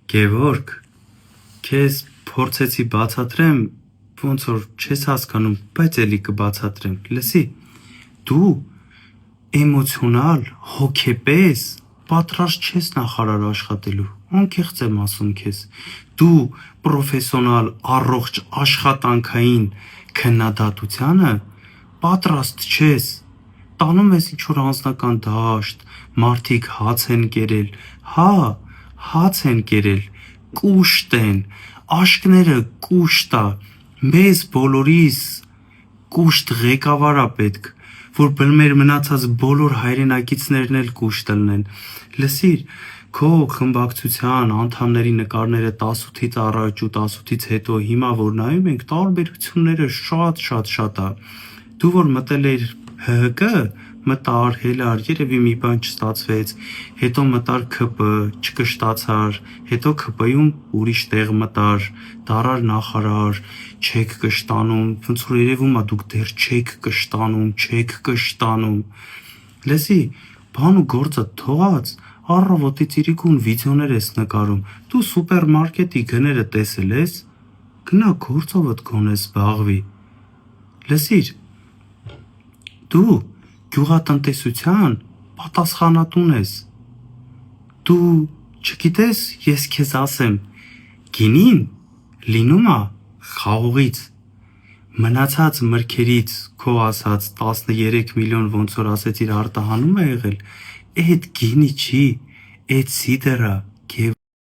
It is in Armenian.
Գևորգ, քեզ փորձեցի բացատրեմ, ոնց որ չես հասկանում, բայց էլի կբացատրեմ։ Լսի, դու էմոցիոնալ, հոգեպես պատրաստ չես նախարար աշխատելու, անկեղծ եմ ասում քեզ։ Դու պրոֆեսիոնալ, առողջ աշխատանքային քննադատությանը պատրաստ չես։ Տանում ես ինչ-որ անձնական դաշտ, մարդիկ հաց են կերել, հա, հաց են կերել, կուշտ են, աշկները կուշտ ա, մեզ բոլորիս կուշտ ղեկավար ա պետք, որ մեր մնացած բոլոր հայրենակիցներն էլ կուշտ լնեն։ Լսիր, քո խմբակցության անդամների նկարները 18-ից առաջ ու 18-ից հետո հիմա որ նայում ենք, տարբերությունները շատ ա։ Դու որ մտել ես ՀՀԿ, մտար, հելար, երևի մի բան չստացվեց, հետո մտար ՔՊ, չկշտացար, հետո ՔՊ-ում ուրիշ տեղ մտար, դարար նախարար, չեք կշտանում, ոնց որ երևում ա դուք դեռ չեք կշտանում։ Լսի, բան ու գործը թողած, առավոտի ծիրիկուն վիդեոներ ես նկարում, դու սուպերմարկետի գները տեսել ես, գնա գործովդ գոնե զբաղվի։ Լսիր, դու գյուղատնտեսության պատասխանատուն ես։ Դու չգիտես, ես քեզ ասեմ, գինին լինում ա խաղողից, մնացած մրգերից քո ասած 13 միլիոն ոնց որ ասեցիր արտահանում է եղել, էդ գինի չի, էդ սիդր ա,